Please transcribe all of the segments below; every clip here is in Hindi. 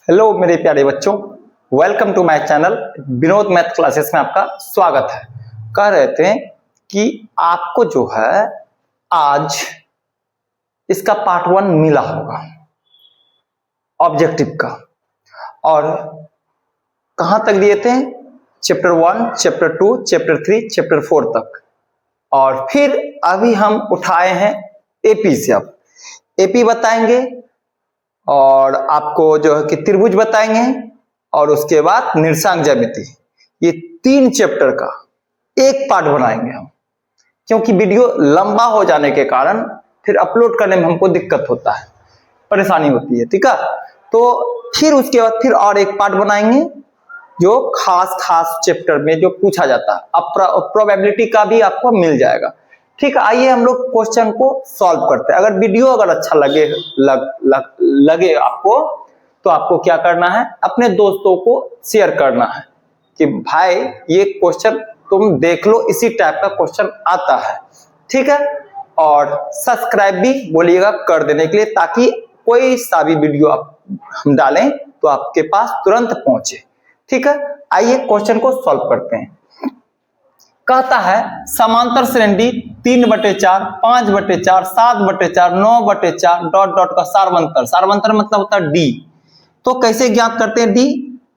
हेलो मेरे प्यारे बच्चों, welcome to my channel Vinod math classes में आपका स्वागत है। कह रहे थे कि आपको जो है आज इसका पार्ट 1 मिला होगा ऑब्जेक्टिव का, और कहां तक दिए थे? चैप्टर 1, चैप्टर 2, चैप्टर 3, चैप्टर 4 तक। और फिर अभी हम उठाए हैं एपी से। अब एपी बताएंगे और आपको जो है कि त्रिभुज बताएंगे और उसके बाद निर्देशांक ज्यामिति। ये 3 चैप्टर का एक पार्ट बनाएंगे हम, क्योंकि वीडियो लंबा हो जाने के कारण फिर अपलोड करने में हमको दिक्कत होता है, परेशानी होती है। ठीक है, तो फिर उसके बाद फिर और एक पार्ट बनाएंगे जो खास चैप्टर में जो पूछा जाता है। अब प्रोबेबिलिटी का भी आपको मिल जाएगा। ठीक है, आइए हम लोग क्वेश्चन को सॉल्व करते हैं। अगर वीडियो अच्छा लगे आपको, तो आपको क्या करना है, अपने दोस्तों को शेयर करना है कि भाई ये क्वेश्चन तुम देख लो, इसी टाइप का क्वेश्चन आता है। ठीक है, और सब्सक्राइब भी बोलिएगा कर देने के लिए, ताकि कोई सा भी वीडियो हम डालें तो आपके पास तुरंत पहुंचे। ठीक है, आइए क्वेश्चन को सॉल्व करते हैं। कहता है समांतर श्रेणी 3/4, 5/4, 7/4, 9/4 डॉट डॉट का सारवंतर। सारवंतर मतलब होता है डी। तो कैसे ज्ञात करते हैं डी?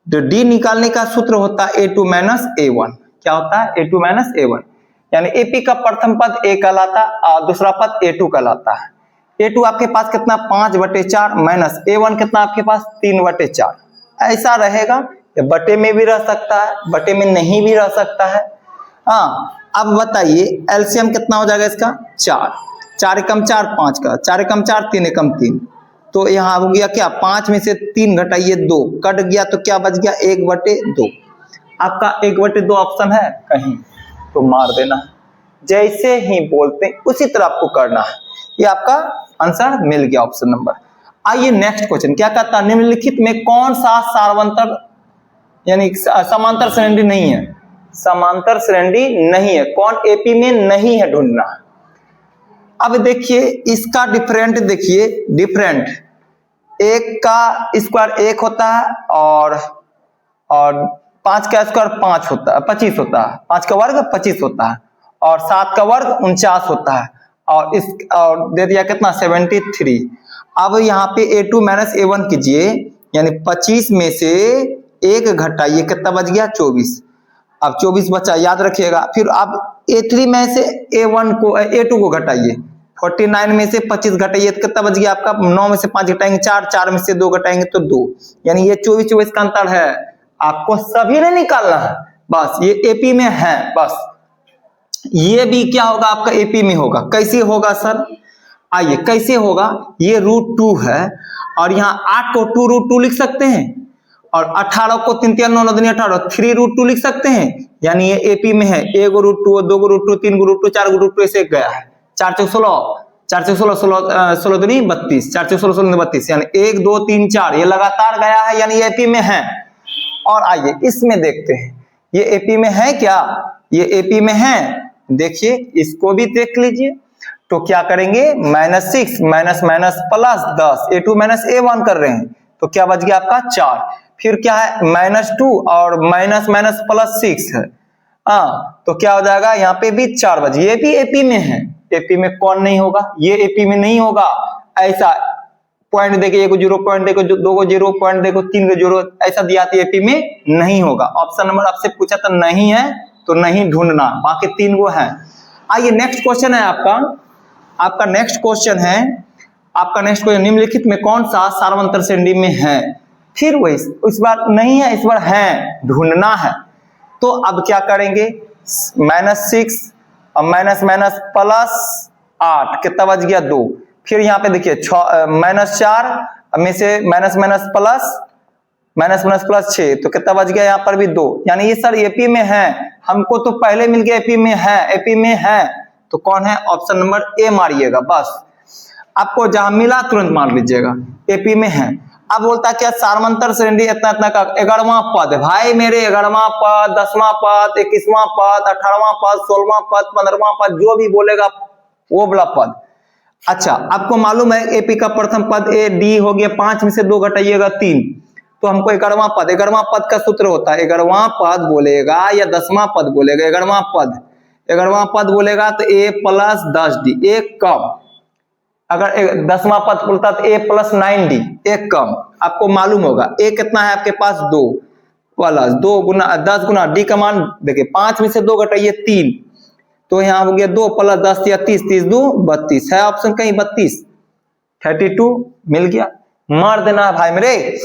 तो डी निकालने का सूत्र होता है a2 - a1। क्या होता है? a2 - a1, यानी एपी का प्रथम पद a कहलाता और दूसरा पद a2 कहलाता है। a2 आपके पास कितना? 5/4 माइनस a1 कितना आपके पास? 3/4। ऐसा रहेगा, या बटे में भी रह सकता है, बटे में नहीं भी रह सकता है। हाँ, अब बताइए एलसीएम कितना हो जाएगा इसका? 4। 4 एकम 4, 5 का 4 एकम 4, 3 एकम 3। तो यहाँ हो गया क्या? 5 में से 3 घटाइए 2, कट गया तो क्या बच गया? 1/2। आपका 1/2 ऑप्शन है कहीं तो मार देना, जैसे ही बोलते हैं उसी तरह आपको करना है। ये आपका आंसर मिल गया, ऑप्शन नंबर। आइए नेक्स्ट क्वेश्चन क्या कहता है? निम्नलिखित में कौन सा सारवंतर यानी समांतर श्रेणी नहीं है? समांतर श्रेणी नहीं है, कौन एपी में नहीं है ढूंढना। अब देखिए इसका डिफरेंट, देखिए डिफरेंट। एक का स्क्वायर 1 होता है और 5 का स्क्वायर 5 होता है, 25 होता है। 5 का वर्ग 25 होता है और 7 का वर्ग 49 होता है, और दे दिया कितना? 73। अब यहाँ पे a2 - a1 कीजिए, यानी 25 में से 1 घटाइए, कितना बच गया? 24। अब 24 बचा, याद रखिएगा। फिर आप a3 में से a2 को घटाइए, 49 में से 25 घटाइए तो कितना बच गया आपका? 9 में से 5 घटाएंगे 4, 4 में से 2 घटाएंगे तो 2, यानी ये 24 का अंतर है। आपको सभी नहीं निकालना है, बस ये एपी में है। बस ये भी क्या होगा? आपका एपी में होगा। कैसे होगा सर? आइए कैसे होगा। ये √2 है और यहाँ 8 को 2√2 लिख सकते हैं, और 18 को 3 3 9 9 18 3√2 लिख सकते हैं, यानी ये एपी में है। 1 को √2, 2 को √2, 3 को √2, 4 को √2 ऐसे गया है। 4 4 16, 4 16 16 16 दूनी 32, 4 4 16 16 32, यानी 1 2 3 4 ये लगातार गया है, यानी एपी में है। और आइए इसमें देखते हैं, ये एपी में है क्या? ये एपी में है। देखिए इसको भी देख लीजिए। तो क्या करेंगे? -6 minus minus plus 10, a2 - a1 कर रहे हैं, तो क्या बच गया आपका? 4। फिर क्या है? -2 और माइनस माइनस प्लस 6 है। तो क्या हो जाएगा? यहाँ पे भी 4 बच। ये भी एपी में है। एपी में कौन नहीं होगा? ये एपी में नहीं होगा। ऐसा पॉइंट देके 1 को 0 पॉइंट देखो, 2 को 0 पॉइंट देखो, 3 को 0 ऐसा दिया तो एपी में नहीं होगा। ऑप्शन नंबर आपसे पूछा तो नहीं है, तो नहीं ढूंढना, बाकी 3 वो है। आइए नेक्स्ट क्वेश्चन है आपका नेक्स्ट क्वेश्चन है आपका नेक्स्ट क्वेश्चन, निम्नलिखित में कौन सा सारवंतर श्रेणी में है? फिर वही, इस बार नहीं है, इस बार है, ढूंढना है। तो अब क्या करेंगे? -6 और माइनस माइनस प्लस 8, कितना बच गया? 2। फिर यहाँ पे देखिए -4 में से माइनस माइनस प्लस 6, तो कितना बच गया? यहाँ पर भी 2, यानी ये सर एपी में है। हमको तो पहले मिल गया एपी में है, एपी में है। तो कौन है? ऑप्शन नंबर ए मारिएगा। बस आपको जहां मिला तुरंत मार लीजिएगा, एपी में है। अब बोलता है क्या? सारवंतर श्रेणी इतना इतना का 11वां पद। भाई मेरे 11वां पद, 10वां पद, 21वां पद, 18वां पद, 16वां पद, 15वां पद, जो भी बोलेगा वो वाला पद। अच्छा, आपको मालूम है एपी का प्रथम पद ए डी हो गया, 5 में से 2 घटाइएगा 3, तो हमको 11वां पद, 11वां पद का सूत्र होता है 11वां पद बोलेगा या 10वां पद बोलेगा, 11वां पद बोलेगा तो ए प्लस 10d, एक कम। अगर 10वां पद बोलता तो ए प्लस 9d, एक कम। आपको मालूम होगा ए कितना है आपके पास 2 प्लस 2 गुना 10 गुना डी का मान देखिए 5 में से 2 घटाइए 3, तो यहाँ हो गया 2 प्लस 10 या 30, 30 2 32 है ऑप्शन कहीं 32, 32 मिल गया, मार देना है भाई मेरे।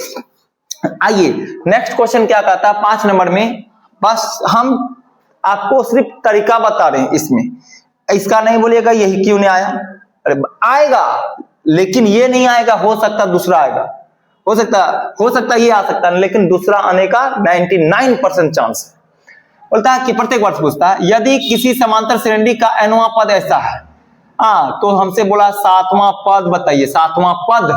आइए नेक्स्ट क्वेश्चन क्या कहता है 5 नंबर में, बस हम आपको सिर्फ तरीका बता रहे हैं इसमें, इसका नहीं बोलिएगा यही क्यों नहीं आया, अरे आएगा लेकिन ये नहीं आएगा, हो सकता दूसरा आएगा, हो सकता ये आ सकता है, लेकिन दूसरा आने का 99% चांस है। बोलता है कि प्रत्येक वर्ष पूछता है यदि किसी समांतर श्रेणी का nवां पद ऐसा है, तो हमसे बोला 7वां पद बताइए, 7वां पद,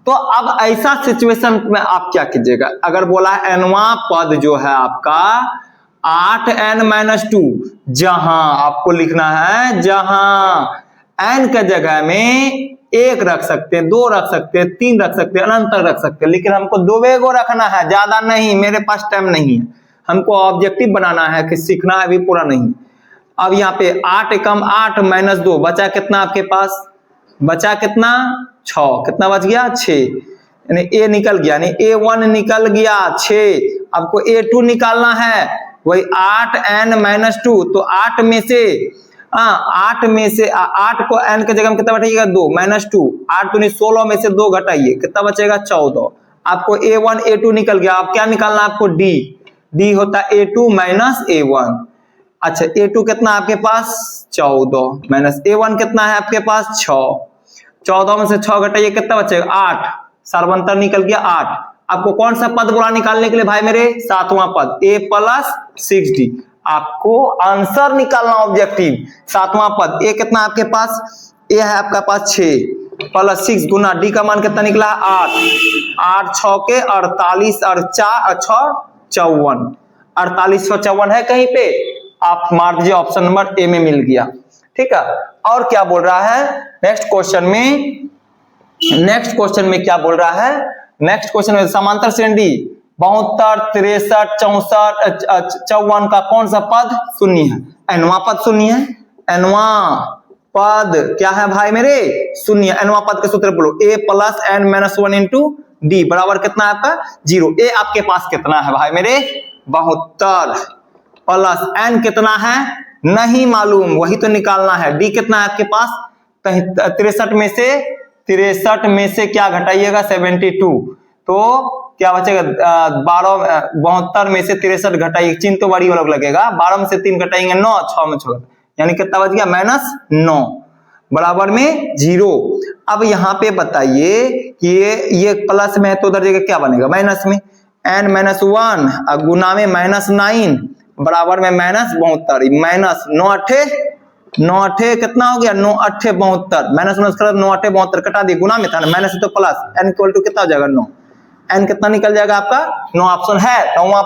तो अब ऐसा सिचुएशन में आप क्या कीजिएगा, अगर बोला है nवां पद जो है आपका 8n-2, जहां आपको लिखना है, जहां n के जगह में 1 रख सकते हैं, 2 रख सकते हैं, 3 रख सकते हैं, अनंत रख सकते हैं, लेकिन हमको 2 गो रखना है, ज्यादा नहीं, मेरे पास टाइम नहीं है, हमको ऑब्जेक्टिव बनाना है कि सीखना है, अभी पूरा नहीं। अब यहाँ पे 8 एकम 8 माइनस 2 बचा कितना आपके पास, बचा कितना 6, कितना बच गया 6, यानी ए निकल गया, यानी A1 निकल गया 6, आपको A2 निकालना है, वही 8n-2, तो 8 में से 8 को n के जगह में कितना बैठाइएगा 2 -2, 8 दूनी 16 में से 2 घटाइए, कितना बचेगा 14, आपको A1 A2 निकल गया। अब क्या निकालना है आपको D होता है A2 माइनस A1। अच्छा, A2 कितना आपके पास 14 माइनस A1 कितना है आपके पास 6, 14 में से 6 घटाइए, कितना बचेगा 8, सर्वंतर निकल गया 8। आपको कौन सा पद बोला निकालने के लिए भाई मेरे, 7वां पद, A प्लस 6D, आपको आंसर निकालना ऑब्जेक्टिव, 7वां पद, A कितना आपके पास, A है आपका पास 6 प्लस 6 गुना D का मान कितना निकला 8, 8 6 के 48 और 4 6 54, 48 54 है कहीं पे, आप मार दीजिए, ऑप्शन नंबर ए में मिल गया। ठीक है, और क्या बोल रहा है नेक्स्ट क्वेश्चन में क्या बोल रहा है, नेक्स्ट क्वेश्चन में समांतर श्रेणी 72 63 64 54 का कौन सा पद शून्य है, nवां पद शून्य है, nवां पद क्या है भाई मेरे शून्य, nवां पद के सूत्र बोलो, a plus n-1 into D बराबर कितना है आपका 0, a आपके पास कितना है भाई मेरे 72 प्लस n कितना है नहीं मालूम, वही तो निकालना है, डी कितना है आपके पास, कहीं 63 में से क्या घटाइएगा 72, तो क्या बचेगा 72 में से 63 घटाइए, चिन्ह तो बड़ी अलग लगेगा, 12 में से 3 घटाएंगे 9, 6 में 6, यानी कितना बच गया -9 बराबर में 0। अब यहाँ पे बताइए कि ये प्लस में है तो उधर जगह क्या बनेगा माइनस में, n-1 गुना में -9 बराबर में -72, माइनस 9 8 कितना हो गया 9 8 72, माइनस 9 8 72 कटा दिए, गुना में था ना, माइनस तो प्लस, n इक्वल टू कितना हो जाएगा 9, n कितना निकल जाएगा आपका 9, ऑप्शन है नौवां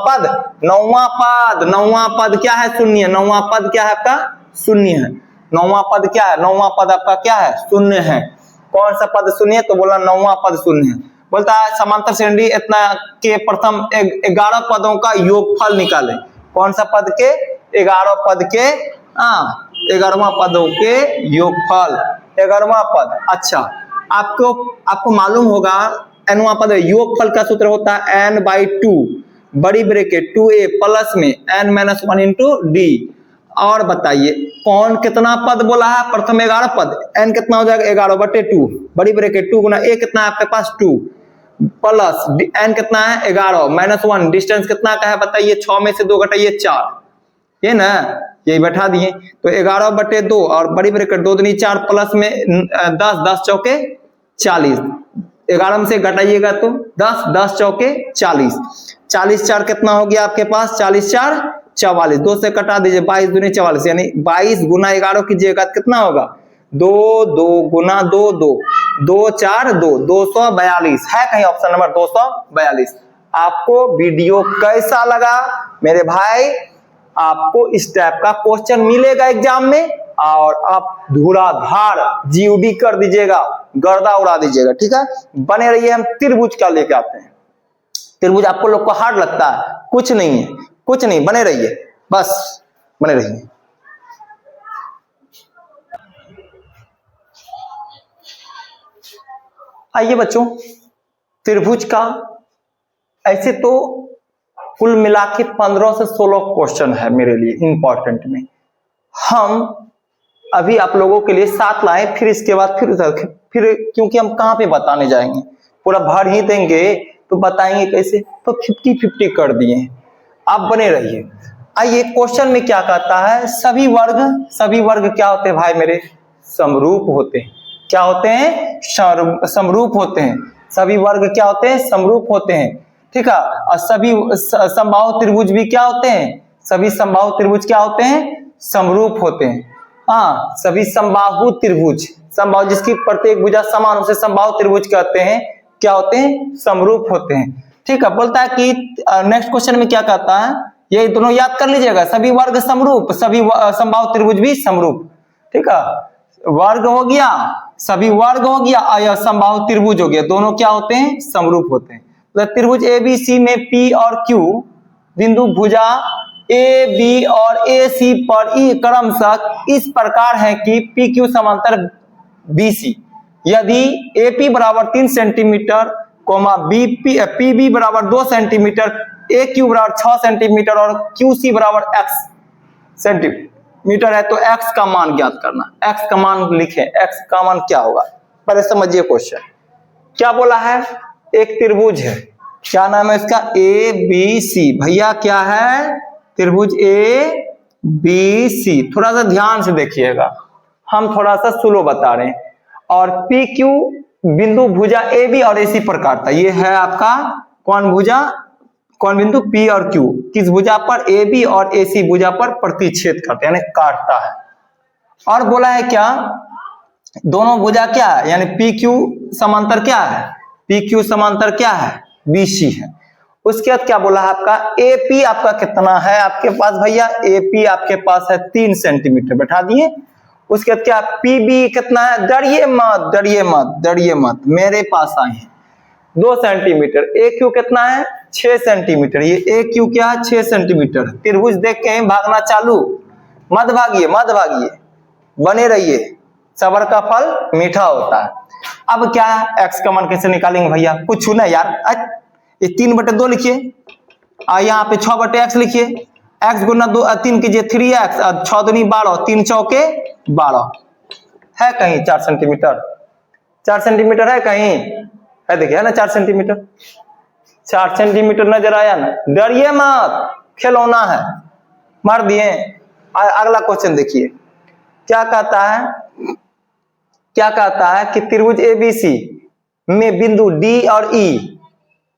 पद क्या है शून्य, नौवां पद क्या है आपका शून्य है, नौवां पद क्या है, नौवां पद आपका क्या है शून्य है, कौन सा पद शून्य है, तो बोला नौवां पद शून्य है। बोलता है समांतर श्रेणी इतना के प्रथम 11 पदों का योगफल निकाले, कौन सा पद के 11 पद के 11वां पदों के योगफल, 11वां पद। अच्छा, आपको मालूम होगा nवां पद योगफल का सूत्र होता है n/2 बड़ी ब्रैकेट 2a प्लस में n-1 इंटू डी। और बताइए कौन कितना पद बोला है, प्रथम 11 पद, n कितना हो जाएगा 11/2 बड़ी ब्रैकेट 2 गुना a कितना है आपके पास 2 प्लस n कितना है 11 -1, डिस्टेंस कितना का है बताइए, 6 में से 2 घटाइए 4, ये ना यही बैठा दिए, तो 11/2 और बड़ी ब्रैकेट 2 दूनी 4 प्लस में 10 10 चौके 40, 11 में से घटाइएगा तो 10 10 चौके 40, 40 4 कितना हो गया आपके पास 40 4 44, 2 से कटा दीजिए 22 दूनी 44, यानी 22 गुना 11 कीजिएगा कितना होगा 2 2 गुना 2 2 2 4 2 242 है कहीं ऑप्शन नंबर 242। आपको वीडियो कैसा लगा मेरे भाई, आपको इस टाइप का क्वेश्चन मिलेगा एग्जाम में, और आप धुआंधार जीओडी कर दीजिएगा, गर्दा उड़ा दीजिएगा। ठीक है, बने रहिए। हम त्रिभुज का लेके आते हैं। त्रिभुज आपको लोग को हार्ड लगता है? कुछ नहीं है, कुछ नहीं, बने रहिए, बस बने रहिए। आइए बच्चों, त्रिभुज का ऐसे तो कुल मिला के 15 से 16 क्वेश्चन है मेरे लिए इंपॉर्टेंट में। हम अभी आप लोगों के लिए 7 लाए, फिर इसके बाद फिर क्योंकि हम कहाँ पे बताने जाएंगे, पूरा भर ही देंगे तो बताएंगे कैसे, तो 50-50 कर दिए। आप बने रहिए। आइए, क्वेश्चन में क्या कहता है, सभी वर्ग क्या होते हैं भाई मेरे? समरूप होते हैं। क्या होते हैं? समरूप होते हैं। सभी वर्ग क्या होते हैं? समरूप होते हैं। ठीक है, और सभी समबाहु त्रिभुज भी क्या होते हैं? सभी समबाहु त्रिभुज क्या होते हैं? समरूप होते हैं। हाँ, सभी समबाहु त्रिभुज, समबाहु जिसकी प्रत्येक भुजा समान, उसे समबाहु त्रिभुज कहते हैं। क्या होते हैं? समरूप होते हैं। ठीक है, बोलता है कि नेक्स्ट क्वेश्चन में क्या कहता है, ये दोनों याद कर लीजिएगा। सभी वर्ग समरूप, सभी समबाहु त्रिभुज भी समरूप। ठीक है, वर्ग हो गया, सभी वर्ग हो गया, और समबाहु त्रिभुज हो गया, दोनों क्या होते हैं? समरूप होते हैं। तो त्रिभुज एबीसी में पी और क्यू बिंदु भुजा ए बी और ए सी पर ई क्रमशः इस प्रकार है कि पी क्यू समांतर बी सी। यदि ए पी बराबर 3 सेंटीमीटर, पी बी बराबर 2 सेंटीमीटर, ए क्यू बराबर 6 सेंटीमीटर और क्यू सी बराबर x सेंटीमीटर है, तो x का मान ज्ञात करना। x का मान लिखें, x का मान क्या होगा? पहले समझिए क्वेश्चन क्या बोला है। एक त्रिभुज है, क्या नाम है इसका? A B C. भैया क्या है? त्रिभुज ए बी सी। थोड़ा सा ध्यान से देखिएगा, हम थोड़ा सा स्लो बता रहे हैं। और पी क्यू बिंदु भुजा ए बी और ए सी पर काटता। ये है आपका कौन भुजा, कौन बिंदु? पी और क्यू किस भुजा पर? ए बी और ए सी भुजा पर प्रतिच्छेद करते हैं, यानी काटता है। और बोला है क्या? दोनों भुजा क्या है, यानी पी क्यू समांतर क्या है? पी क्यू समांतर क्या है? बी सी है। उसके बाद क्या बोला है आपका? ए पी आपका कितना है आपके पास भैया? ए पी आपके पास है 3 सेंटीमीटर, बैठा दिए। उसके बाद क्या? पी बी कितना है? डरिए मत, डरिए मत, डरिए मत, मेरे पास आए हैं, 2 सेंटीमीटर। ए क्यू कितना है? 6 सेंटीमीटर। ये ए क्यू क्या है? 6 सेंटीमीटर। त्रिभुज देख के भागना चालू मत भागिए, मत भागिए, बने रहिए, सब्र का फल मीठा होता है। अब क्या है, एक्स का मान कैसे निकालेंगे भैया? कुछ ना यार, ये 3/2 लिखिए, यहाँ पे 6/x लिखिए। x गुना 3 कीजिए 3x, 6 दूनी 12, 3 चौके 12। है कहीं 4 सेंटीमीटर? 4 सेंटीमीटर है कहीं? है, देखिए है ना 4 सेंटीमीटर। 4 सेंटीमीटर नजर आया ना? डरिए मत, खिलौना है, मार दिए। अगला क्वेश्चन देखिए क्या कहता है। क्या कहता है कि त्रिभुज एबीसी में बिंदु डी और ई,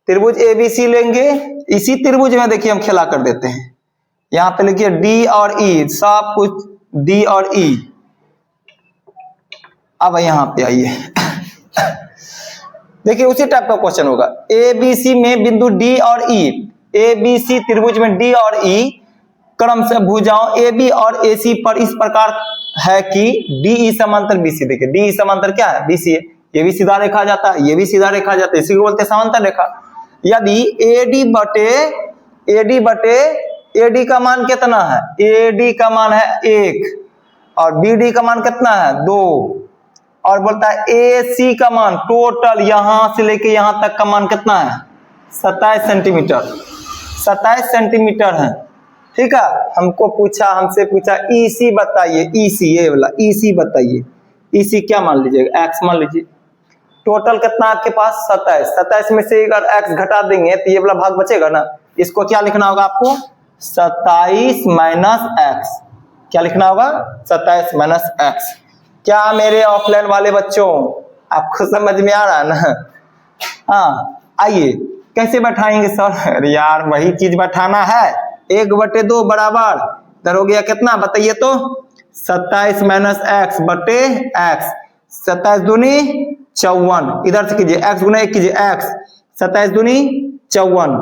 त्रिभुज एबीसी लेंगे, इसी त्रिभुज में देखिए हम खेला कर देते हैं। यहां पे लिखिए डी और ई, सब कुछ डी और ई। अब यहां पे आइए देखिए उसी टाइप का क्वेश्चन होगा। एबीसी में बिंदु डी और ई, एबीसी त्रिभुज में डी और ई क्रम से भुजाओं ए बी और ए सी पर इस प्रकार है कि डी ई समांतर बीसी। देखिए डी ई समांतर क्या है? बीसी है। ये भी सीधा रेखा जाता है, ये भी सीधा रेखा जाता है, इसी को बोलते हैं समांतर रेखा। यदि एडी बटे एडी का मान कितना है? एडी का मान है 1 और बीडी का मान कितना है? 2। और बोलता है ए सी का मान टोटल यहां से लेके यहां तक का मान कितना है? 27 सेंटीमीटर। 27 सेंटीमीटर है। ठीक है, हमसे पूछा ईसी बताइए, ईसी ये वाला ईसी बताइए। ईसी क्या मान लीजिएगा? एक्स मान लीजिए। टोटल कितना आपके पास? 27। 27 में से अगर एक्स घटा देंगे तो ये वाला भाग बचेगा ना, इसको क्या लिखना होगा आपको? 27 माइनस एक्स। क्या लिखना होगा? 27 माइनस एक्स। क्या मेरे ऑफलाइन वाले बच्चों आपको समझ में आ रहा है ना? हाँ, आइए कैसे बैठाएंगे सर? यार वही चीज बैठाना है, 1/2 बराबर इधर हो गया कितना बताइए तो? 27 माइनस एक्स बटे एक्स। 27 दूनी 54, इधर से कीजिए x गुना 1 कीजिए x। 27 दूनी 54,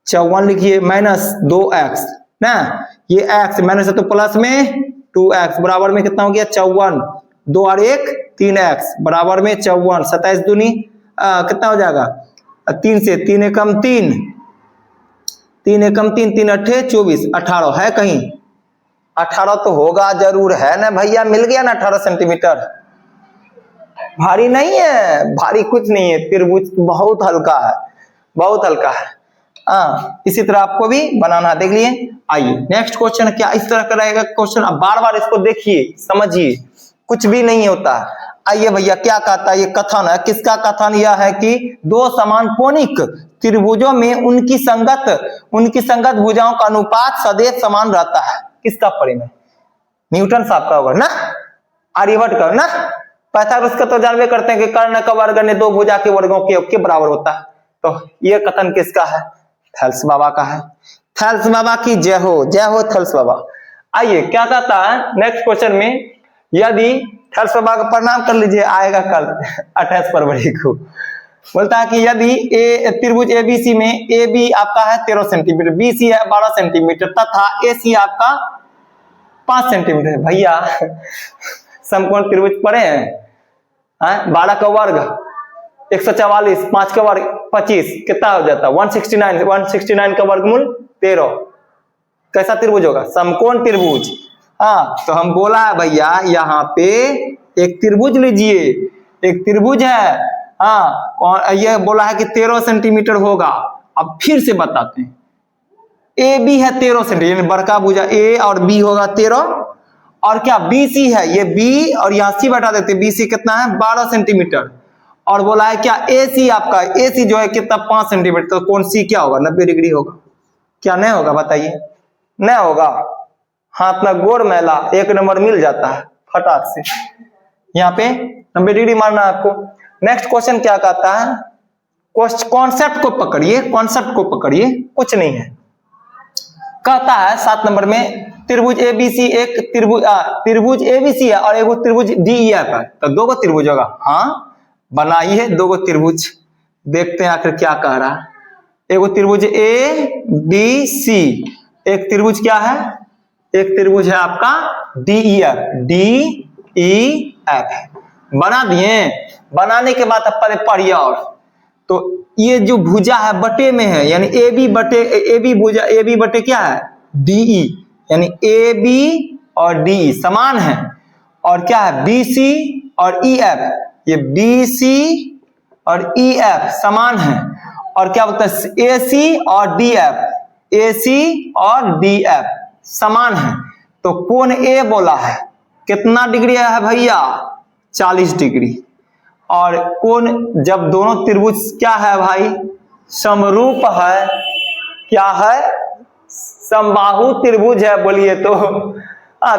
54 लिखिए माइनस 2x ना, ये x माइनस है तो प्लस में 2x बराबर में कितना हो गया 54, 2 और 1 3x बराबर में 54, 27 दूनी कितना हो जाएगा 3 से 3 एकम 3, 3 एकम 3, 3 अट्ठे 24, 18 है कहीं 18 तो होगा जरूर है ना भैया, मिल गया ना 18 सेंटीमीटर। भारी नहीं है, भारी कुछ नहीं है, त्रिभुज बहुत हल्का है, बहुत हल्का है। इसी तरह आपको भी बनाना देख लिए। आइए नेक्स्ट क्वेश्चन क्या इस तरह का रहेगा क्वेश्चन, अब बार बार इसको देखिए समझिए, कुछ भी नहीं होता है। आइए भैया क्या कहता है ये कथन है, किसका कथन यह है कि दो समान कोणिक त्रिभुजों में उनकी संगत भुजाओं का अनुपात सदैव समान रहता है। किसका परिमेय? न्यूटन साहब का होगा ना, आर्यभट्ट का ना, पाइथागोरस का तो जानवे करते हैं कि कर्ण का वर्ग ने दो भुजा के वर्गों के बराबर होता है। तो यह कथन किसका है? थेल्स बाबा का है। थेल्स बाबा की जय हो, जय हो थेल्स बाबा। आइए क्या कहता है नेक्स्ट क्वेश्चन में, यदि थेल्स बाबा का प्रणाम कर लीजिए, आएगा कल 28 फरवरी को। बोलता है कि यदि त्रिभुज एबीसी में ए बी आपका है 13 सेंटीमीटर, बी सी है 12 सेंटीमीटर तथा ए सी आपका 5 सेंटीमीटर। भैया समकोण त्रिभुज पढ़े हैं? 12 का वर्ग 144, 5 का वर्ग 25, कितना हो जाता है 169, 169 का वर्गमूल 13। कैसा त्रिभुज होगा? समकोण त्रिभुज। तो हम बोला है भैया यहाँ पे एक त्रिभुज लीजिए, एक त्रिभुज है, ये बोला है कि 13 सेंटीमीटर होगा। अब फिर से बताते हैं, ए बी है 13 सेंटीमीटर, बड़का भुजा ए और बी होगा 13, और क्या बी सी है, ये बी और यहाँ सी बता देते, बी सी कितना है 12 सेंटीमीटर, और बोला है क्या ए सी आपका, ए सी जो है कितना 5 सेंटीमीटर, तो कौन सी क्या होगा 90 डिग्री होगा। क्या नहीं होगा बताइए? नहीं होगा। हाथ में गोड़ मैला 1 नंबर मिल जाता है फटाक से। यहाँ पे 90 डिग्री मारना है आपको। नेक्स्ट क्वेश्चन क्या कहता है, कॉन्सेप्ट को पकड़िए, कॉन्सेप्ट को पकड़िए, कुछ नहीं है। कहता है 7 नंबर में त्रिभुज एबीसी, एक त्रिभुज एबीसी है और एक त्रिभुज डीईएफ है, तो 2 गो त्रिभुज होगा। बनाइए 2 गो त्रिभुज, देखते हैं आखिर क्या कह रहा है। एक त्रिभुज ए बी सी, एक त्रिभुज क्या है, एक त्रिभुज है आपका डीईएफ, डीईएफ बना दिए। बनाने के बाद अब पढ़िए, और तो ये जो भुजा है बटे में है, यानी ए बी भुजा, ए बी बटे क्या है डीई, यानी ए बी और डीई समान है, और क्या है बी सी और ई एफ, ये बी सी और ई एफ समान है, और क्या बोलते हैं ए सी और डी एफ, ए सी और डी एफ समान है। तो कोण ए बोला है कितना डिग्री है भैया 40 डिग्री, और कोण जब दोनों त्रिभुज क्या है भाई समरूप है, क्या है समबाहु त्रिभुज है, बोलिए तो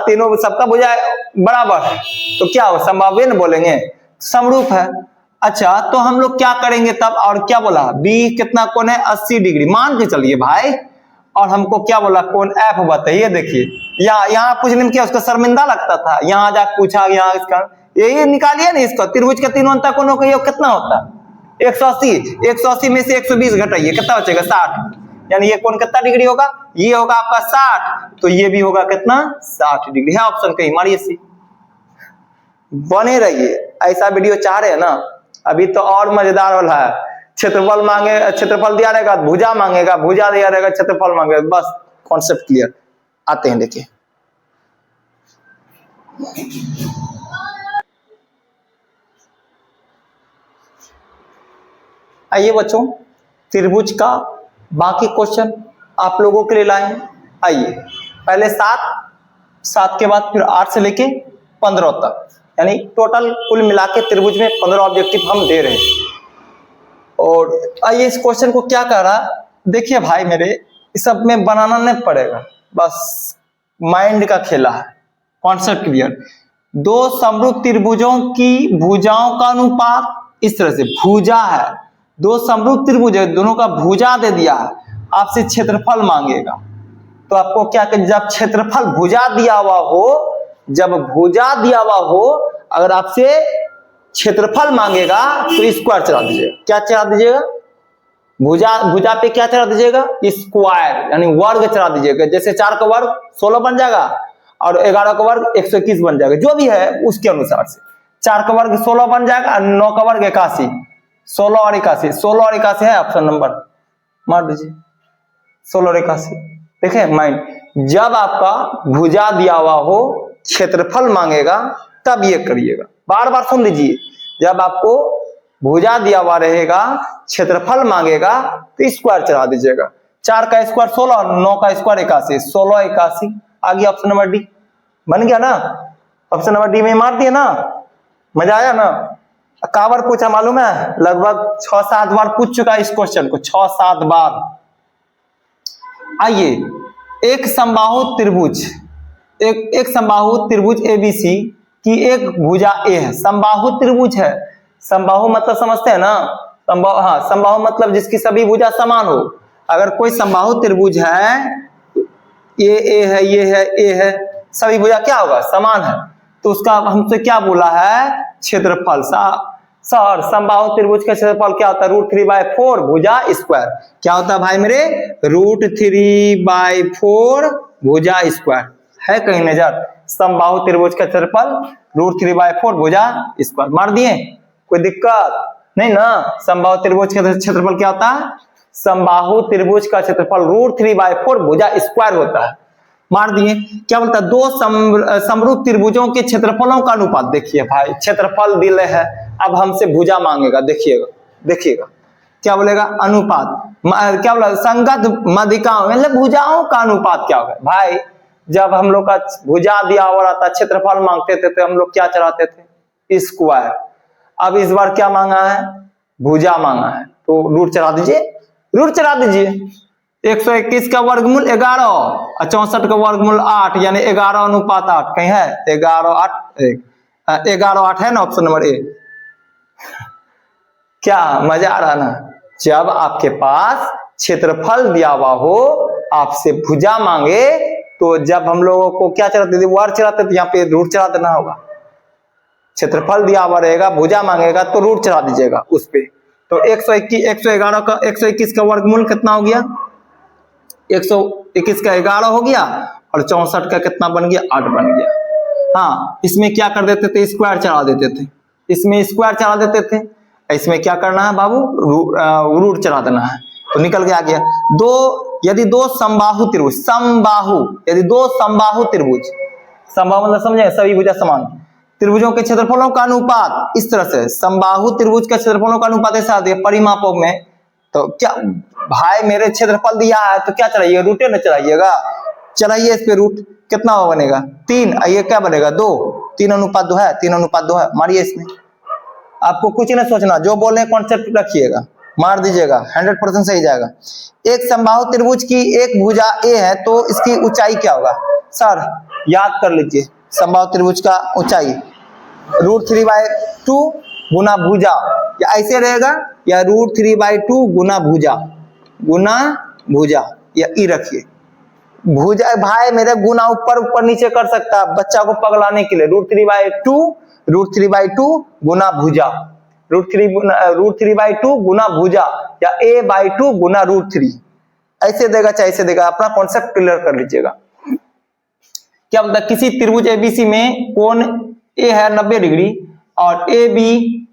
तीनों सबका भुजा बराबर है, तो क्या हो समबाहु बोलेंगे, समरूप है। अच्छा तो हम लोग क्या करेंगे तब, और क्या बोला बी कितना कोण है 80 डिग्री मान के चलिए भाई, और हमको क्या बोला कोण एफ बताइए। देखिए यहाँ पूछने में क्या उसका शर्मिंदा लगता था, यहाँ जाकर पूछा, यहाँ इसका यही निकालिए ना, इसका त्रिभुज का तीनों अंतर कोणों का योग कितना होता है 180, 180 में से 120 घटाइए कितना बचेगा 60, यानी ये कोण कितना डिग्री होगा, ये होगा आपका 60, तो ये भी होगा कितना 60 डिग्री है। ऑप्शन कहीं मारिए सी। बने रहिए, ऐसा वीडियो चाह रहे हैं ना, अभी तो और मजेदार वाला है। क्षेत्रफल मांगे, क्षेत्रफल दिया रहेगा, भुजा मांगेगा, भुजा दिया रहेगा, क्षेत्रफल मांगेगा, बस कॉन्सेप्ट क्लियर। आते हैं देखिए, आइए बच्चों त्रिभुज का बाकी क्वेश्चन आप लोगों के लिए लाए। आइए पहले 7 के बाद फिर 8 से लेके 15 तक, यानी टोटल कुल मिला के त्रिभुज में 15 ऑब्जेक्टिव हम दे रहे हैं। और आइए इस क्वेश्चन को क्या कह रहा, देखिए भाई मेरे इस सब में बनाना नहीं पड़ेगा, बस माइंड का खेला है, कॉन्सेप्ट क्लियर। 2 समरूप त्रिभुजों की भुजाओं का अनुपात इस तरह से, भुजा है 2 समरूप त्रिभुज है, दोनों का भुजा दे दिया है, आपसे क्षेत्रफल मांगेगा। तो आपको क्या करें, जब क्षेत्रफल भुजा दिया हुआ हो, जब भुजा दिया हुआ हो, अगर आपसे क्षेत्रफल मांगेगा तो स्क्वायर चला दीजिएगा। क्या चला दीजिएगा, भुजा पे क्या चला दीजिएगा स्क्वायर, यानी वर्ग चला दीजिएगा। जैसे 4 का वर्ग 16 बन जाएगा, और 11 का वर्ग 121 बन जाएगा, जो भी है उसके अनुसार से। 4 का वर्ग 16 बन जाएगा और 9 का वर्ग 81, 16 और 81, 16 और 81 है ऑप्शन नंबर, मार दीजिए 16 और 81। देखें माइंड, जब आपका भुजा दिया हुआ हो क्षेत्रफल मांगेगा तब ये करिएगा, बार बार सुन लीजिए, जब आपको भुजा दिया हुआ रहेगा क्षेत्रफल मांगेगा तो स्क्वायर चढ़ा दीजिएगा। 4 का स्क्वायर 16, 9 का स्क्वायर 81, 16 81 आ गया ऑप्शन नंबर डी, बन गया ना, ऑप्शन नंबर डी में मार दिए ना, मजा आया ना। का बार पूछा मालूम है, लगभग 6-7 बार पूछ चुका है इस क्वेश्चन को, 6-7 बार। आइए, एक समबाहु त्रिभुज, एक समबाहु त्रिभुज एबीसी की एक भुजा ए है, समबाहु त्रिभुज है, समबाहु मतलब समझते हैं ना, समबाहु, हाँ समबाहु मतलब जिसकी सभी भुजा समान हो। अगर कोई समबाहु त्रिभुज है, ये ए है, ये है, ए है, सभी भुजा क्या होगा, समान है, तो उसका हमसे क्या बोला है, क्षेत्रफल। सर समबाहु त्रिभुज का क्षेत्रफल क्या होता है, √3/4 भुजा स्क्वायर। क्या होता है भाई मेरे, √3/4 भुजा स्क्वायर। है कहीं नजर, समबाहु त्रिभुज का क्षेत्रफल √3/4 भुजा स्क्वायर, मार दिए, कोई दिक्कत नहीं ना। समबाहु त्रिभुज का क्षेत्रफल क्या होता है, समबाहु त्रिभुज का क्षेत्रफल √3/4 भुजा स्क्वायर होता है, मार दिए। क्या बोलता है, दो समरूप त्रिभुजों के क्षेत्रफलों का अनुपात। देखिए भाई, क्षेत्रफल दिले है, अब हमसे भुजा मांगेगा, देखिएगा देखिएगा क्या बोलेगा, अनुपात, क्या बोला, संगत माध्यिकाओं मतलब भुजाओं का अनुपात क्या होगा। भाई जब हम लोग का भुजा दिया हुआ रहता, क्षेत्रफल मांगते थे तो हम लोग क्या चढ़ाते थे, स्क्वायर। अब इस बार क्या मांगा है, भुजा मांगा है, तो रूट चढ़ा दीजिए, रूट चढ़ा दीजिए। 121 का वर्गमूल 11 और 64 का वर्गमूल 8, यानी 11:8 कहीं है, 11:8 है ना ऑप्शन नंबर ए। क्या मजा आ रहा ना, जब आपके पास क्षेत्रफल दिया हुआ हो, आपसे भुजा मांगे, तो जब हम लोगों को क्या चढ़ाते थे, वर्ग चढ़ाते थे, यहाँ पे रूट चढ़ा देना होगा। क्षेत्रफल दिया हुआ रहेगा, भुजा मांगेगा तो रूट चढ़ा दीजिएगा उस पे। तो 121 का वर्गमूल कितना हो गया, 121 का 11 हो गया, और 64 का कितना बन गया, 8 बन गया। हाँ, इसमें क्या कर देते थे, स्क्वायर चढ़ा देते थे, इसमें स्क्वायर चढ़ा देते थे, इसमें क्या करना है बाबू, रूट चढ़ा देना है, तो निकल के आ गया। यदि दो समबाहु त्रिभुज, यदि दो समबाहु त्रिभुज, समबाहु मतलब समझे, सभी भुजा समान, त्रिभुजों के क्षेत्रफलों का अनुपात इस तरह से, समबाहु त्रिभुज के क्षेत्रफलों का अनुपात ऐसा दिया परिमापों में, तो क्या भाई मेरे क्षेत्रफल दिया है तो क्या चढ़ाइएगा, रूटे न चढ़ाइएगा, चढ़ाइए इस पे रूट, कितना बनेगा 3, ये क्या बनेगा 2, 3:2 है, 3:2 है, मारिए इसमें। आपको कुछ नहीं सोचना, जो बोले कॉन्सेप्ट रखिएगा, मार दीजिएगा, 100% सही जाएगा। एक समबाहु त्रिभुज की एक भुजा ए है, तो इसकी ऊंचाई क्या होगा, सर याद कर लीजिए, समबाहु त्रिभुज का ऊंचाई √3/2 गुना भुजा, या ऐसे रहेगा, या √3/2 गुना भुजा, या ई रखिए भुजा। भाई मेरे गुना ऊपर नीचे कर सकता है बच्चा को पगलाने के लिए, √3/2 गुना भुजा, √3/2 गुना भुजा, या a/2 गुना √3, ऐसे देगा चाहे ऐसे देगा, अपना कॉन्सेप्ट क्लियर कर लीजिएगा। क्या बोलता है, किसी त्रिभुज एबीसी में कोण ए है 90 डिग्री और ए बी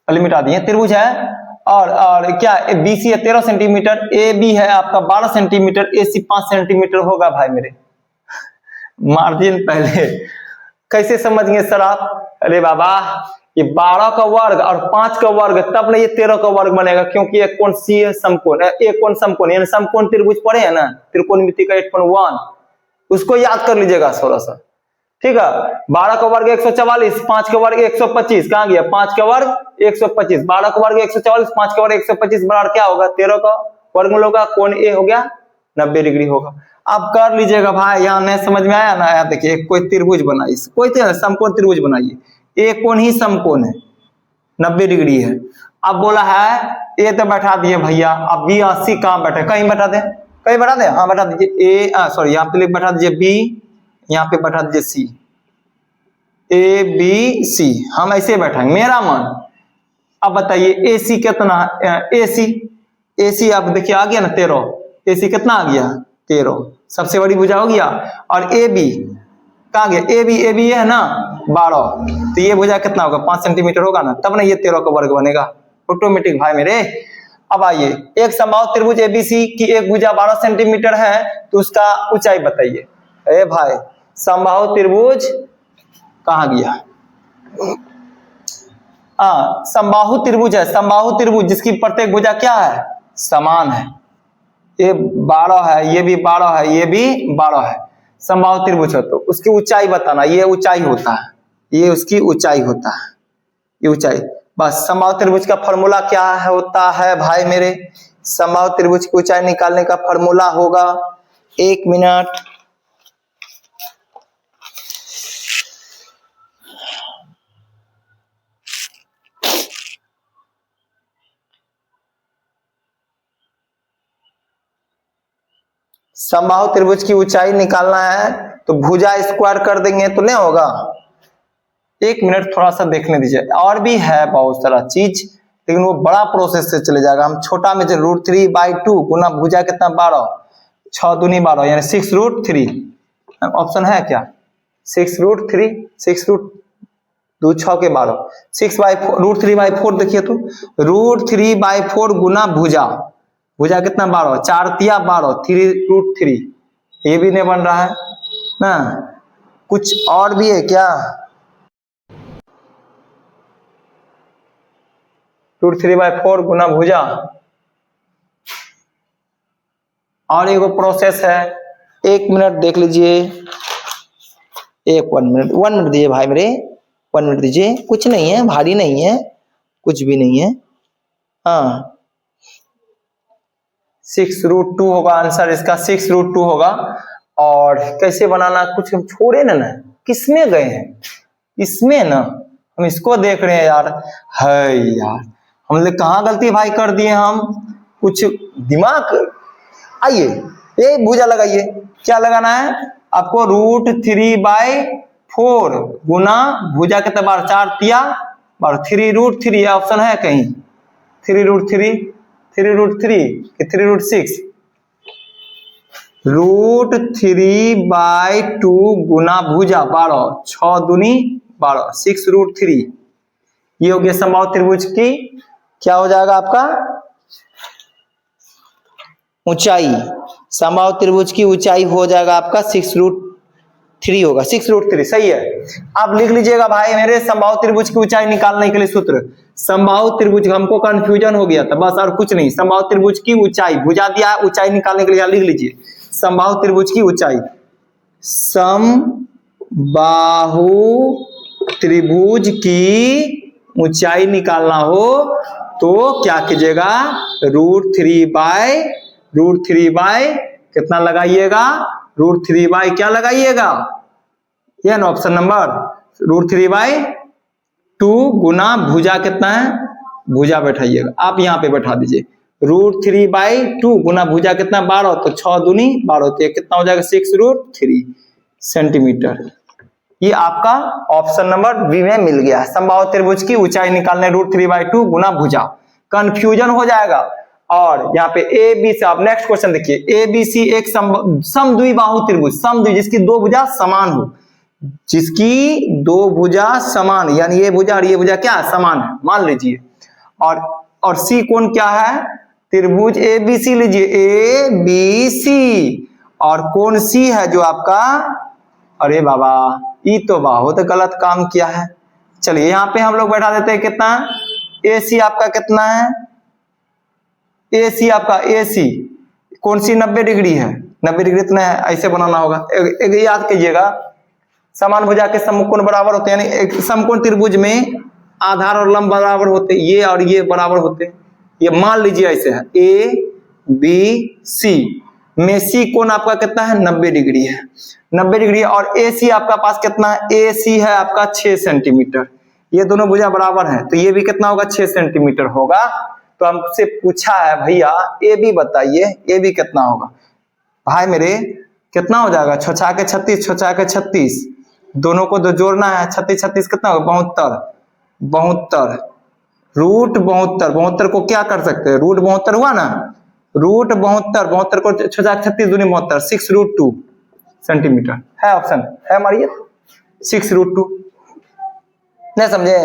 लिमिट आ दी है, त्रिभुज है, और क्या बीसी है 13 सेंटीमीटर, ए बी है आपका 12 सेंटीमीटर, ए सी 5 सेंटीमीटर होगा। भाई मेरे मार्जिन पहले कैसे समझिए सर आप, अरे बाबा ये 12 का वर्ग और 5 का वर्ग, तब ना ये 13 का वर्ग बनेगा, क्योंकि एक कोण सी है समकोण, एक कोण समकोण, यानी समकोण त्रिभुज पढ़े है ना, त्रिकोणमिति का 8.1, उसको याद कर लीजिएगा थोड़ा सा, ठीक है। 12 का वर्ग 144, 5 का वर्ग 125, कहां गया 5 का वर्ग 125, 12 का वर्ग 144, 5 का वर्ग 125 बराबर क्या होगा 13 का वर्गमूल होगा, कोण ए हो गया 90 डिग्री होगा। आप कर लीजिएगा भाई, यहाँ नहीं समझ में आया ना, यहाँ देखिए कोई त्रिभुज बनाइए, कोई समकोण त्रिभुज बनाइए, एक कोण ही समकोण है 90 डिग्री है। अब बोला है ए तो बैठा दिए भैया, अब बी 80 कहां बैठे, कहीं बैठा दे, कहीं बैठा दे, हाँ बैठा दीजिए, ए सॉरी यहाँ पे बैठा दीजिए बी, यहाँ पे बैठा दीजिए सी, ए बी सी, हम ऐसे बैठाएंगे मेरा मन। अब बताइए ए सी कितना, ए सी आप देखिए आ गया ना 13, ए सी कितना आ गया 13, सबसे बड़ी भुजा हो गया। और ए बी कहाँ गया, ए बी है ना 12, तो ये भुजा कितना होगा 5 सेंटीमीटर होगा ना, तब ना ये 13 का वर्ग बनेगा ऑटोमेटिक भाई मेरे। अब आइए, एक समबाहु त्रिभुज एबीसी की एक भुजा 12 सेंटीमीटर है, तो उसका ऊंचाई बताइए। ए भाई समबाहु त्रिभुज कहाँ गया, समबाहु त्रिभुज है, समबाहु त्रिभुज जिसकी प्रत्येक भुजा क्या है, समान है। ये 12 है, ये भी 12 है, ये भी 12 है, समबाहु त्रिभुज हो तो उसकी ऊंचाई बताना। ये ऊंचाई होता है, ये उसकी ऊंचाई होता है, ये ऊंचाई। बस समबाहु त्रिभुज का फॉर्मूला क्या होता है भाई मेरे, समबाहु त्रिभुज की ऊंचाई निकालने का फॉर्मूला होगा, 1 मिनट, समबाहु त्रिभुज की ऊंचाई निकालना है तो भुजा स्क्वायर कर देंगे तो नहीं होगा। 1 मिनट थोड़ा सा देखने दीजिए, और भी है बहुत सारा चीज, लेकिन वो बड़ा प्रोसेस से चले जाएगा। हम छोटा में √3/2 गुना भुजा कितना 12, 6 दूनी 12 यानी 6√3। ऑप्शन है क्या, 6√3, 6√2 6 के 12, 6/4 देखिए तो √3/4 गुना भुजा, भुजा कितना 12, 4 तिया 12, 3√3, ये भी नहीं बन रहा है ना। कुछ और भी है क्या, √3/4 गुना भुजा, और एक प्रोसेस है, 1 मिनट देख लीजिए, 1 मिनट दीजिए भाई मेरे, 1 मिनट दीजिए, कुछ नहीं है, भारी नहीं है, कुछ भी नहीं है। हाँ 6√2 होगा आंसर इसका, 6√2 होगा। और कैसे बनाना, कुछ हम छोड़े ना, किसमें गए हैं, इसमें ना, हम इसको देख रहे हैं यार, है यार हम लोग कहाँ गलती भाई कर दिए हम, कुछ दिमाग। आइए ये भुजा लगाइए, क्या लगाना है आपको, √3/4 गुना भुजा कितना 12, 4 तिया 12, 3√3 ऑप्शन है कहीं, 3√3 कि 3√6, √3/2 गुना भुजा 12, 6 दूनी 12, 6√3, ये हो गया समबाहु त्रिभुज की क्या हो जाएगा आपका ऊंचाई, समबाहु त्रिभुज की ऊंचाई हो जाएगा आपका 6√3 होगा, 6√3 सही है। आप लिख लीजिएगा भाई मेरे, समबाहु त्रिभुज की ऊंचाई निकालने के लिए सूत्र, समबाहु त्रिभुज, हमको कंफ्यूजन हो गया था बस और कुछ नहीं, समबाहु त्रिभुज की ऊंचाई, भुजा दिया है, ऊंचाई निकालने के लिए लिख लीजिए, समबाहु त्रिभुज की ऊंचाई, समबाहु त्रिभुज की ऊंचाई निकालना हो तो क्या कीजिएगा, √3/, कितना लगाइएगा, √3/ क्या लगाइएगा, यह ना ऑप्शन नंबर, √3/2 गुना भुजा कितना है, भुजा बैठाइएगा, आप यहाँ पे बैठा दीजिए, √3/2 गुना भुजा कितना 12, तो 6 दूनी 12, तो कितना हो जाएगा 6√3 सेंटीमीटर। ये आपका ऑप्शन नंबर बी में मिल गया, समबाहु त्रिभुज की ऊंचाई निकालने √3/2 गुना भुजा, कंफ्यूजन हो जाएगा। और यहाँ पे ए बी से आप नेक्स्ट क्वेश्चन देखिए, ए बी सी एक समद्विबाहु त्रिभुज, समद्वि जिसकी दो भुजा समान हो, जिसकी दो भुजा समान, यानी ये भुजा और ये भुजा क्या समान है मान लीजिए। और सी कोण क्या है, त्रिभुज ए बी सी लीजिए, ए बी सी, और कोण सी है जो आपका, अरे बाबा ये तो बहुत गलत काम किया है। चलिए यहाँ पे हम लोग बैठा देते हैं कितना, ए सी आपका कितना है, ए सी आपका, ए सी कौन सी 90 डिग्री है, 90 डिग्री इतना है, ऐसे बनाना होगा। एक याद कीजिएगा, समान भुजा के समकोण बराबर होते हैं, यानी एक समकोण त्रिभुज में आधार और लंब बराबर होते, ये और ये बराबर होते, ये मान लीजिए ऐसे है, ए बी सी में सी कोण आपका कितना है 90 डिग्री है, 90 डिग्री है। और ए सी आपका पास कितना है, ए सी है आपका 6 सेंटीमीटर, ये दोनों भुजा बराबर है, तो ये भी कितना होगा 6 सेंटीमीटर होगा। तो हमसे पूछा है भैया ए बी बताइए, ए बी कितना होगा, भाई मेरे कितना हो जाएगा, 6 के 36, 6 के 36, दोनों को जोड़ना है, 36 36 कितना होगा 72, √72, 72 को क्या कर सकते हैं, √72 हुआ ना, रूट 72, 72 को 36 दूनी 72, 6√2 सेंटीमीटर है। ऑप्शन है हमारी 6√2। नहीं समझे?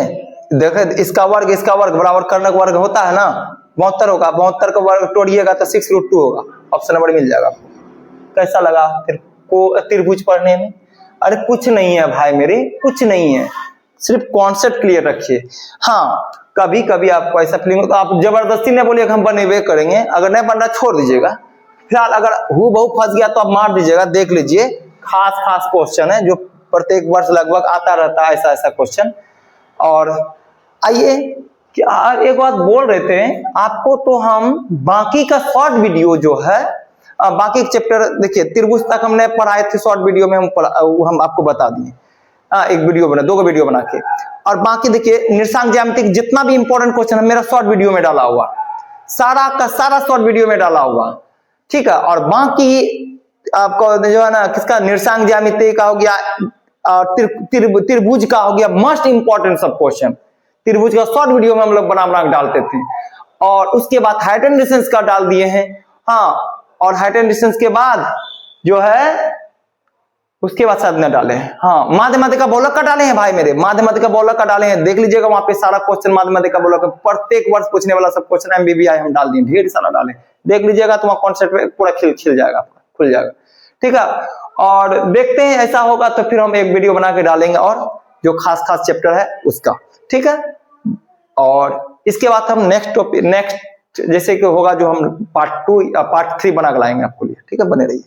देखे इसका वर्ग बराबर कर्ण का वर्ग होता है ना, 72 होगा, 72 का वर्ग तोड़िएगा तो 6√2 होगा। ऑप्शन नंबर मिल जाएगा आपको। कैसा लगा त्रिभुज पढ़ने में? अरे कुछ नहीं है भाई मेरे, कुछ नहीं है, सिर्फ कॉन्सेप्ट क्लियर रखिए। हाँ कभी कभी आपको ऐसा फीलिंग हो तो आप जबरदस्ती नहीं बोलिए हम बनेबे करेंगे, अगर नहीं बन रहा छोड़ दीजिएगा। फिलहाल अगर हूबहू फंस गया तो आप मार दीजिएगा। देख लीजिए खास क्वेश्चन है जो प्रत्येक वर्ष लगभग आता रहता है, ऐसा क्वेश्चन। और आइए कि एक बात बोल रहे थे आपको, तो हम बाकी का शॉर्ट वीडियो जो है, बाकी चैप्टर देखिए त्रिभुज तक हमने पढ़ाए थे शॉर्ट वीडियो में, हम आपको बता दिए। एक वीडियो बना, 2 वीडियो बना के। और बाकी देखिए निर्देशांक ज्यामिति जितना भी इंपॉर्टेंट क्वेश्चन है मेरा शॉर्ट वीडियो में डाला हुआ, सारा का सारा शॉर्ट वीडियो में डाला हुआ, ठीक है। और बाकी आपको जो है ना किसका निर्देशांक ज्यामिति का हो गया, त्रिभुज का हो गया, मोस्ट इंपॉर्टेंट सब क्वेश्चन त्रिभुज का शॉर्ट वीडियो में हम लोग बना के डालते थे। और उसके बाद हाइट एंड डिस्टेंस का डाल दिए हैं। हाँ, और हाइट एंड डिस्टेंस के बाद जो है उसके बाद शायद न डाले हैं। हाँ, माध्यमिक का बहुलक का डाले हैं भाई मेरे, माध्यमिक का बहुलक का डाले हैं। देख लीजिएगा वहां पे सारा क्वेश्चन माध्यमिक का बहुलक, प्रत्येक वर्ष पूछने वाला सब क्वेश्चन एमबीबीआई हम डाल दिए, ढेर सारा डाले। देख लीजिएगा तो वहां कॉन्सेप्ट पूरा खिल जाएगा, खुल जाएगा, ठीक है। और देखते हैं ऐसा होगा तो फिर हम एक वीडियो बना के डालेंगे और जो खास चैप्टर है उसका, ठीक है। और इसके बाद हम नेक्स्ट जैसे कि होगा जो हम पार्ट 2 या पार्ट 3 बना के लाएंगे आपको लिए, ठीक है। बने रहिए।